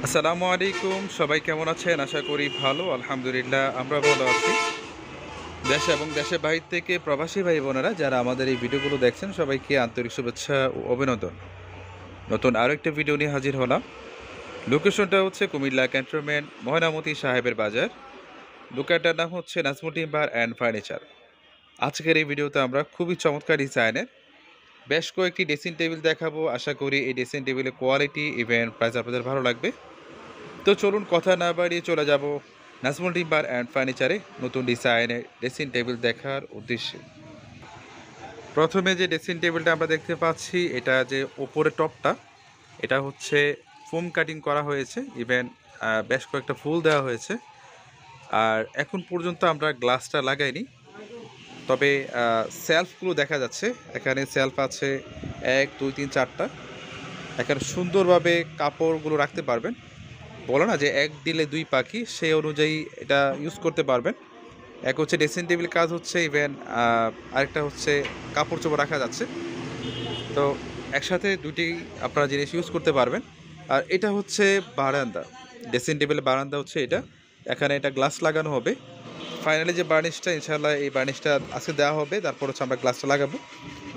আসসালামু আলাইকুম, সবাই কেমন আছেন? আশা করি ভালো। আলহামদুলিল্লাহ আমরা ভালো আছি। দেশ এবং দেশের বাইরে থেকে প্রবাসী ভাই বোনেরা যারা আমাদের এই ভিডিওগুলো দেখছেন সবাইকে আন্তরিক শুভেচ্ছা ও অভিনন্দন। নতুন আরও একটা ভিডিও নিয়ে হাজির হলাম। লোকেশনটা হচ্ছে কুমিল্লা ক্যান্টনমেন্ট ময়নামতি সাহেবের বাজার। দোকানটার নাম হচ্ছে নাজমুল টিম্বার অ্যান্ড ফার্নিচার। আজকের এই ভিডিওতে আমরা খুবই চমৎকার ডিজাইনের বেশ কয়েকটি ড্রেসিং টেবিল দেখাবো। আশা করি এই ড্রেসিং টেবিলের কোয়ালিটি ইভেন প্রাইস আপনাদের ভালো লাগবে। তো চলুন কথা না বাড়িয়ে চলে যাব নাজমুল টিম্বার অ্যান্ড ফার্নিচারে নতুন ডিজাইনের ড্রেসিং টেবিল দেখার উদ্দেশ্যে। প্রথমে যে ড্রেসিং টেবিলটা আমরা দেখতে পাচ্ছি, এটা যে ওপরে টপটা, এটা হচ্ছে ফোম কাটিং করা হয়েছে, ইভেন বেশ কয়েকটা ফুল দেওয়া হয়েছে। আর এখন পর্যন্ত আমরা গ্লাসটা লাগাইনি, তবে সেলফগুলো দেখা যাচ্ছে। এখানে সেলফ আছে 1 2 3 4টা। এখানে সুন্দরভাবে কাপড়গুলো রাখতে পারবেন। বলো না যে এক দিলে দুই পাখি, সেই অনুযায়ী এটা ইউজ করতে পারবেন। এক হচ্ছে ড্রেসিং টেবিল কাজ হচ্ছে, ইভেন আরেকটা হচ্ছে কাপড় চোপড় রাখা যাচ্ছে। তো একসাথে দুটি আপনারা জিনিস ইউজ করতে পারবেন। আর এটা হচ্ছে বারান্দা, ড্রেসিং টেবিলের বারান্দা হচ্ছে এটা। এখানে এটা গ্লাস লাগানো হবে। ফাইনালি যে বার্নিশটা, ইনশাল্লাহ এই বার্নিশটা আজকে দেওয়া হবে, তারপর হচ্ছে আমরা গ্লাসটা লাগাবো।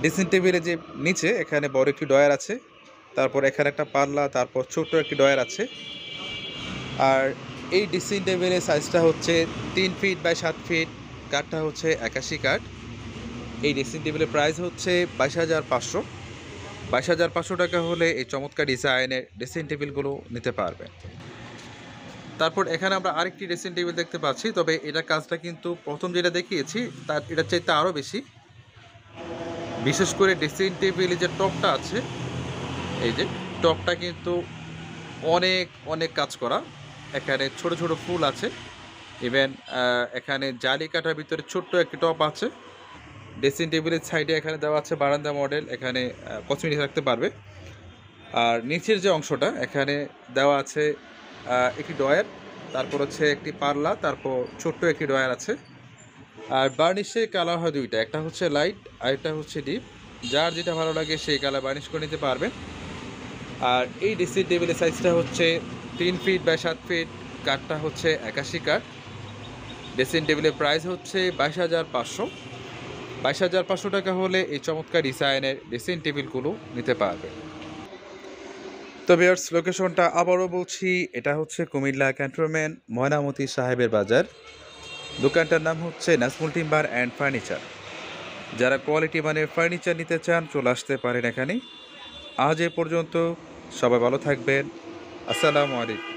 ড্রেসিং টেবিলে যে নিচে এখানে বড় একটি ডয়ার আছে, তারপর এখানে একটা পাল্লা, তারপর ছোট্ট একটি ডয়ার আছে। আর এই ড্রেসিং টেবিলের সাইজটা হচ্ছে 3 ফিট বাই 7 ফিট। কাঠটা হচ্ছে 81 কাঠ। এই ড্রেসিং টেবিলের প্রাইস হচ্ছে 22,500। 22,500 টাকা হলে এই চমৎকার ডিজাইনের ড্রেসিং টেবিলগুলো নিতে পারবেন। তারপর এখানে আমরা আরেকটি ড্রেসিং টেবিল দেখতে পাচ্ছি, তবে এটা কাজটা কিন্তু প্রথম যেটা দেখিয়েছি তার এটার চাইতে আরও বেশি। বিশেষ করে ড্রেসিং টেবিলে যে টপটা আছে, এই যে টপটা কিন্তু অনেক অনেক কাজ করা। এখানে ছোট ছোট ফুল আছে, ইভেন এখানে জালি কাটার ভিতরে ছোট্ট একটি টপ আছে। ড্রেসিং টেবিলের সাইডে এখানে দেওয়া আছে বারান্দা মডেল, এখানে কসমেটিক্স রাখতে পারবে। আর নিচের যে অংশটা, এখানে দেওয়া আছে একটি ডয়ার, তারপর হচ্ছে একটি পাল্লা, তারপর ছোট্ট একটি ডয়ার আছে। আর বার্নিশের কালার হয় দুইটা, একটা হচ্ছে লাইট আর একটা হচ্ছে ডিপ। যার যেটা ভালো লাগে সেই কালার বার্নিশ করে নিতে পারবেন। আর এই ড্রেসিং টেবিলের সাইজটা হচ্ছে 3 ফিট বাই 7 ফিট। কাঠটা হচ্ছে 81 কাঠ। ড্রেসিং টেবিলের প্রাইস হচ্ছে 22,500। 22,500 টাকা হলে এই চমৎকার ডিজাইনের ড্রেসিং টেবিলগুলো নিতে পারবে। তো ভিউয়ার্স, লোকেশনটা আবারও বলছি, এটা হচ্ছে কুমিল্লা ক্যান্টনমেন্ট ময়নামতি সাহেবের বাজার। দোকানটার নাম হচ্ছে নাজমুল টিম্বার অ্যান্ড ফার্নিচার। যারা কোয়ালিটি মানের ফার্নিচার নিতে চান চলে আসতে পারেন এখানে। আজ এ পর্যন্ত, সবাই ভালো থাকবেন। আসসালামু আলাইকুম।